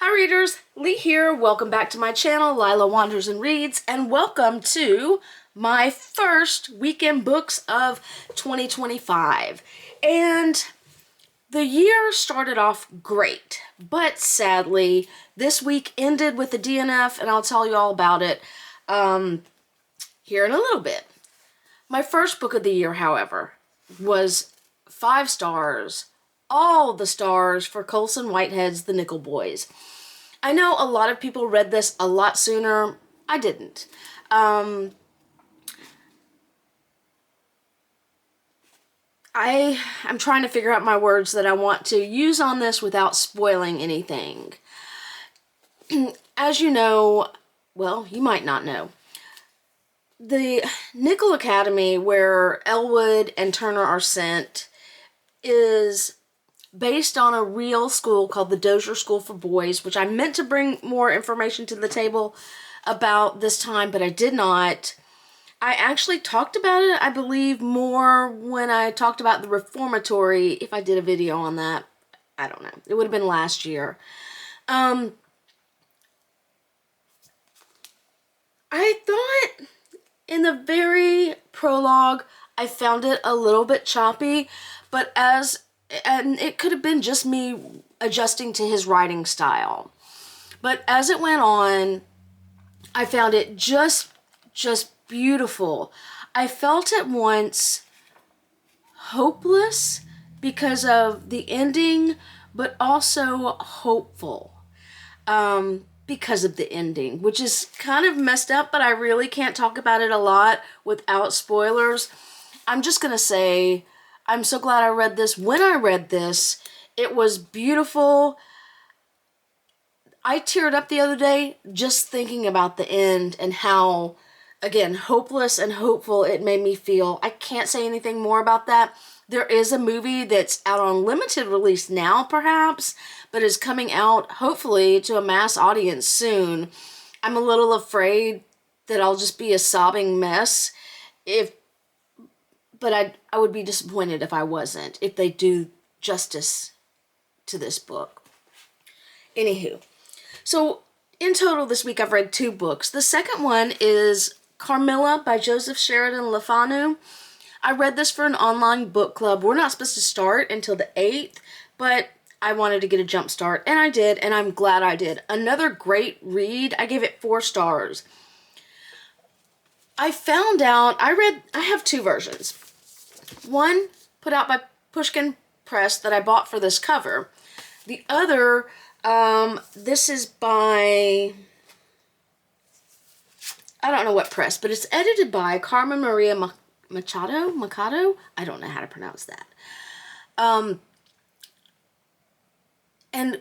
Hi readers, Lee here. Welcome back to my channel, Lila Wanders and Reads, and welcome to my first weekend books of 2025. And the year started off great, but sadly, this week ended with the DNF, and I'll tell you all about it here in a little bit. My first book of the year, however, was 5 stars, all the stars for Colson Whitehead's The Nickel Boys. I know a lot of people read this a lot sooner. I didn't. I'm trying to figure out my words that I want to use on this without spoiling anything. As you know, well, you might not know, the Nickel Academy, where Elwood and Turner are sent, is based on a real school called the Dozier School for Boys, which I meant to bring more information to the table about this time, but I did not. I actually talked about it, I believe, more when I talked about the reformatory, if I did a video on that. I don't know. It would have been last year. I thought in the very prologue, I found it a little bit choppy, and it could have been just me adjusting to his writing style. But as it went on, I found it just beautiful. I felt at once hopeless because of the ending, but also hopeful because of the ending, which is kind of messed up, but I really can't talk about it a lot without spoilers. I'm just gonna say, I'm so glad I read this. When I read this, it was beautiful. I teared up the other day just thinking about the end and how, again, hopeless and hopeful it made me feel. I can't say anything more about that. There is a movie that's out on limited release now, perhaps, but is coming out, hopefully, to a mass audience soon. I'm a little afraid that I'll just be a sobbing mess but I would be disappointed if I wasn't, if they do justice to this book. Anywho, so in total this week I've read 2 books. The second one is Carmilla by Joseph Sheridan Fanu. I read this for an online book club. We're not supposed to start until the 8th, but I wanted to get a jump start, and I did, and I'm glad I did. Another great read. I gave it 4 stars. I found out, I have 2 versions. One put out by Pushkin Press that I bought for this cover. The other, this is by, I don't know what press, but it's edited by Carmen Maria Machado? I don't know how to pronounce that. And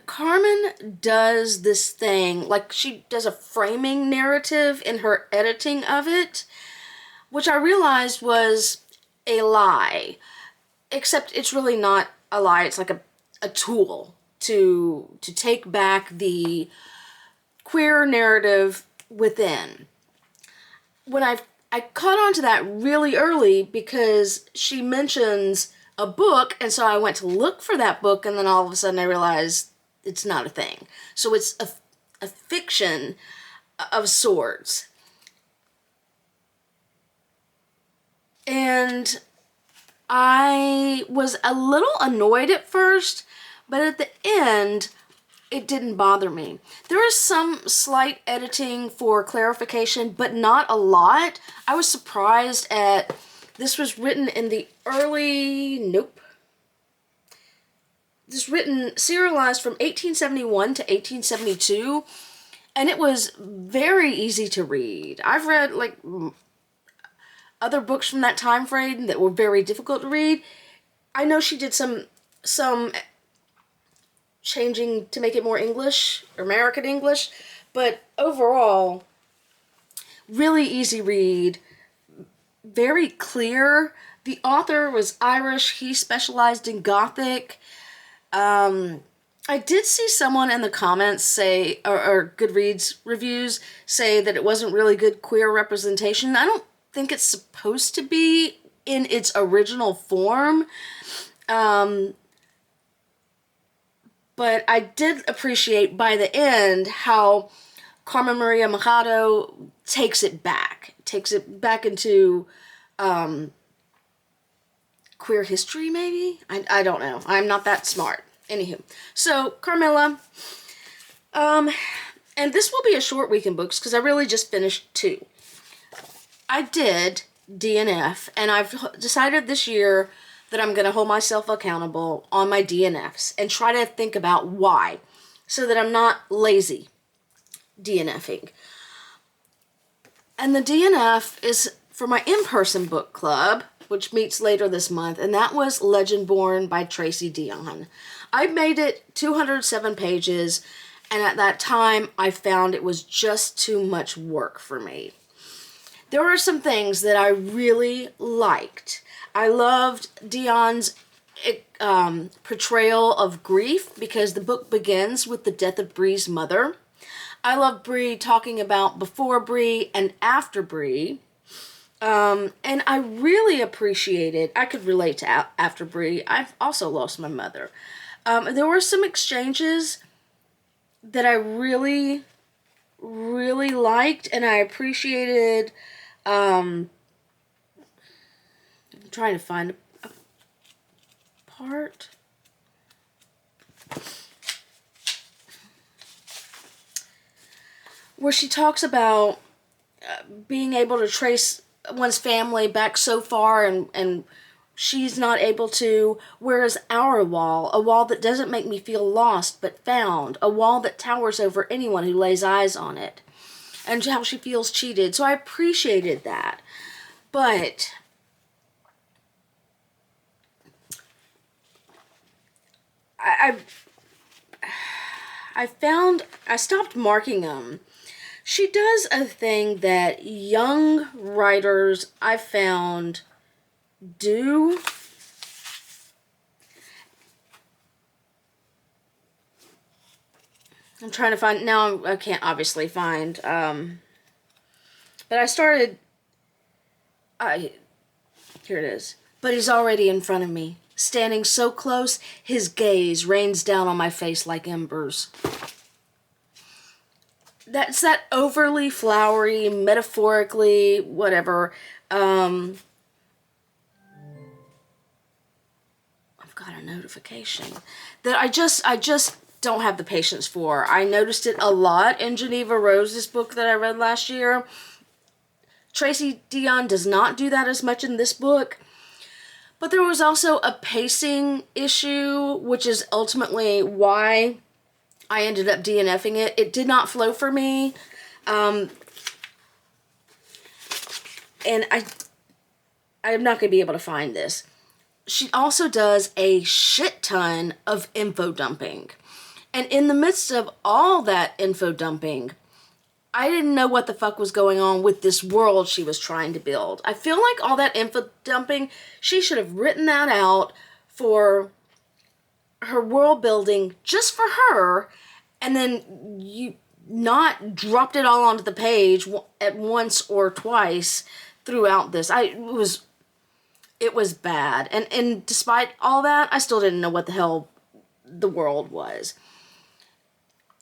Carmen does this thing, like she does a framing narrative in her editing of it, which I realized was a lie, except it's really not a lie. It's like a tool to take back the queer narrative within. When I caught on to that really early because she mentions a book, and so I went to look for that book, and then all of a sudden I realized it's not a thing. So it's a fiction of sorts. And I was a little annoyed at first, but at the end, it didn't bother me. There is some slight editing for clarification, but not a lot. I was surprised at, this was written in the early, this written serialized from 1871 to 1872, and it was very easy to read. I've read like other books from that time frame that were very difficult to read. I know she did some changing to make it more English, American English, but overall, really easy read, very clear. The author was Irish. He specialized in Gothic. I did see someone in the comments say, or Goodreads reviews, say that it wasn't really good queer representation. I don't think it's supposed to be in its original form. But I did appreciate by the end how Carmen Maria Machado takes it back into queer history, maybe? I don't know. I'm not that smart. Anywho, so Carmilla, and this will be a short week in books because I really just finished 2. I did DNF, and I've decided this year that I'm going to hold myself accountable on my DNFs and try to think about why, so that I'm not lazy DNFing. And the DNF is for my in-person book club, which meets later this month, and that was Legendborn by Tracy Deonn. I made it 207 pages, and at that time, I found it was just too much work for me. There were some things that I really liked. I loved Deonn's portrayal of grief, because the book begins with the death of Bree's mother. I love Bree talking about before Bree and after Bree. And I really appreciated, I could relate to after Bree. I've also lost my mother. There were some exchanges that I really, really liked, and I appreciated. I'm trying to find a part. Where she talks about being able to trace one's family back so far, and she's not able to, whereas our wall, a wall that doesn't make me feel lost but found, a wall that towers over anyone who lays eyes on it, and how she feels cheated. So I appreciated that. But I stopped marking them. She does a thing that young writers, I found, do. I'm trying to find, now I can't obviously find, but I started, here it is. But he's already in front of me, standing so close, his gaze rains down on my face like embers. That's that overly flowery, metaphorically, whatever. I've got a notification that I just don't have the patience for. I noticed it a lot in Geneva Rose's book that I read last year. Tracy Deonn does not do that as much in this book. But there was also a pacing issue, which is ultimately why I ended up DNFing it. It did not flow for me. And I'm not going to be able to find this. She also does a shit ton of info dumping. And in the midst of all that info dumping, I didn't know what the fuck was going on with this world she was trying to build. I feel like all that info dumping, she should have written that out for her world building just for her, and then you not dropped it all onto the page at once or twice throughout this. It was bad. And despite all that, I still didn't know what the hell the world was.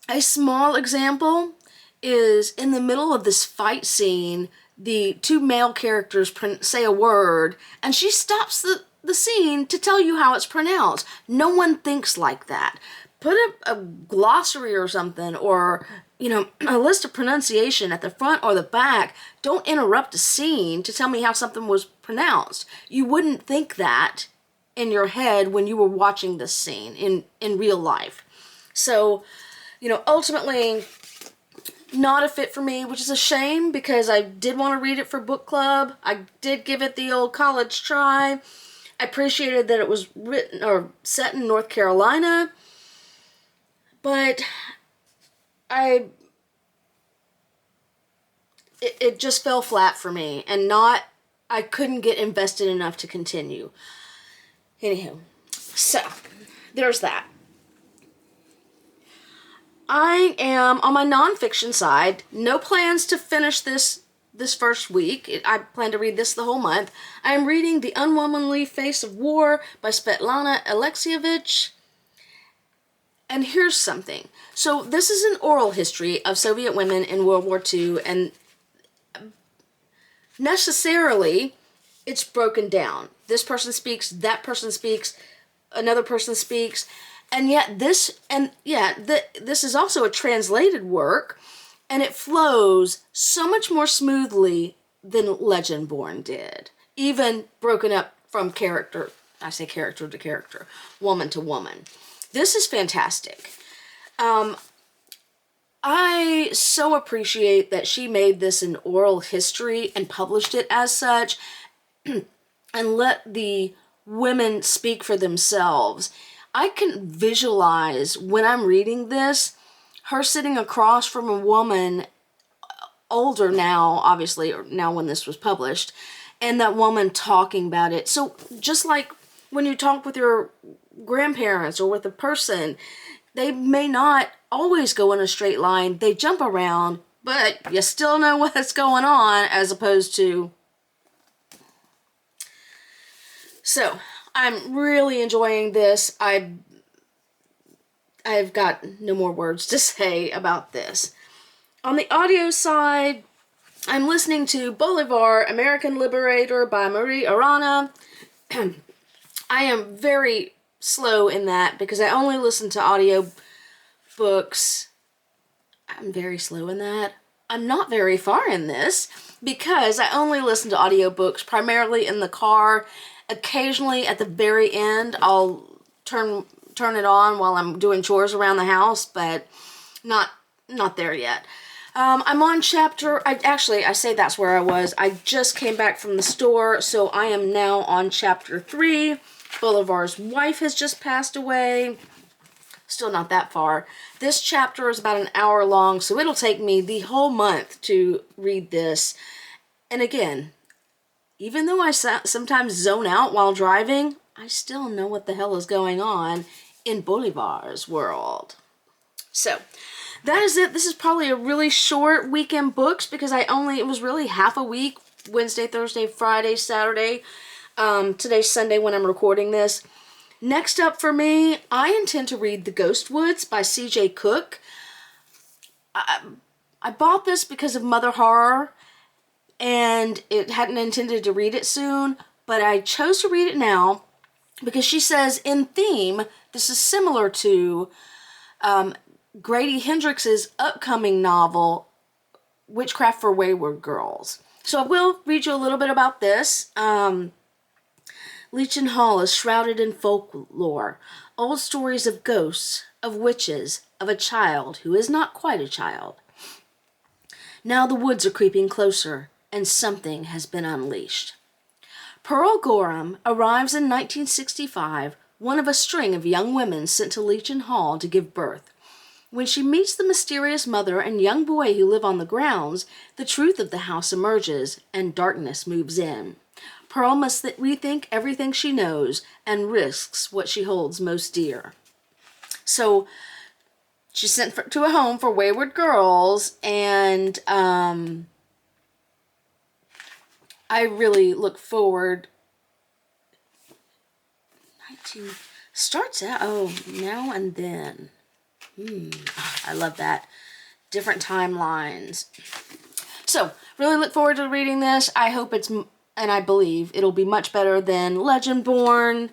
A small example is in the middle of this fight scene, the 2 male characters say a word, and she stops the scene to tell you how it's pronounced. No one thinks like that. Put a glossary or something, or, a list of pronunciation at the front or the back. Don't interrupt a scene to tell me how something was pronounced. You wouldn't think that in your head when you were watching this scene in real life. So, ultimately, not a fit for me, which is a shame because I did want to read it for book club. I did give it the old college try. I appreciated that it was written or set in North Carolina, but it just fell flat for me, and I couldn't get invested enough to continue. Anywho, so there's that. I am on my nonfiction side. No plans to finish this first week. I plan to read this the whole month. I am reading The Unwomanly Face of War by Svetlana Alexievich. And here's something. So this is an oral history of Soviet women in World War II, and necessarily it's broken down. This person speaks, that person speaks, another person speaks, and yet this is also a translated work, and it flows so much more smoothly than Legendborn did, even broken up from character. I say character to character, woman to woman. This is fantastic. I so appreciate that she made this an oral history and published it as such and let the women speak for themselves. I can visualize when I'm reading this, her sitting across from a woman, older now, obviously, or now when this was published, and that woman talking about it. So just like when you talk with your grandparents or with a person, they may not always go in a straight line. They jump around, but you still know what's going on, as opposed to... So, I'm really enjoying this. I've got no more words to say about this. On the audio side, I'm listening to Bolivar, American Liberator by Marie Arana. I am very slow in that because I only listen to audio books. I'm very slow in that. I'm not very far in this because I only listen to audiobooks primarily in the car. Occasionally at the very end I'll turn it on while I'm doing chores around the house, but not there yet. I'm on chapter, I say that's where I was. I just came back from the store, so I am now on chapter 3. Bolivar's wife has just passed away. Still not that far. This chapter is about an hour long, so it'll take me the whole month to read this. And again, even though I sometimes zone out while driving, I still know what the hell is going on in Bolivar's world. So, that is it. This is probably a really short weekend books because it was really half a week. Wednesday, Thursday, Friday, Saturday. Today's Sunday when I'm recording this. Next up for me, I intend to read The Ghost Woods by C.J. Cooke. I bought this because of Mother Horror, and it hadn't intended to read it soon, but I chose to read it now because she says in theme, this is similar to Grady Hendrix's upcoming novel, Witchcraft for Wayward Girls. So I will read you a little bit about this. Legion Hall is shrouded in folklore, old stories of ghosts, of witches, of a child who is not quite a child. Now the woods are creeping closer, and something has been unleashed. Pearl Gorham arrives in 1965, one of a string of young women sent to Legion Hall to give birth. When she meets the mysterious mother and young boy who live on the grounds, the truth of the house emerges, and darkness moves in. Pearl must rethink everything she knows and risks what she holds most dear. So she's sent to a home for wayward girls, and I really look forward. 19 starts out, now and then. I love that. Different timelines. So, really look forward to reading this. I hope and I believe it'll be much better than Legendborn.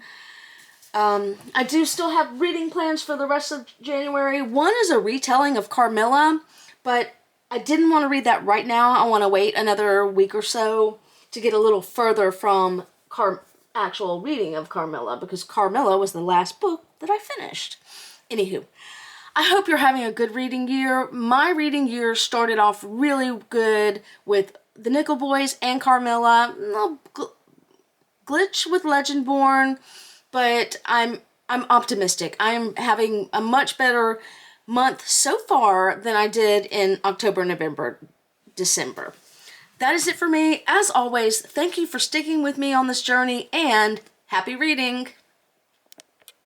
I do still have reading plans for the rest of January. One is a retelling of Carmilla, but I didn't want to read that right now. I want to wait another week or so to get a little further from actual reading of Carmilla, because Carmilla was the last book that I finished. Anywho, I hope you're having a good reading year. My reading year started off really good with the Nickel Boys and Carmilla. Glitch with Legendborn, but I'm optimistic. I'm having a much better month so far than I did in October, November, December. That is it for me. As always, thank you for sticking with me on this journey, and happy reading!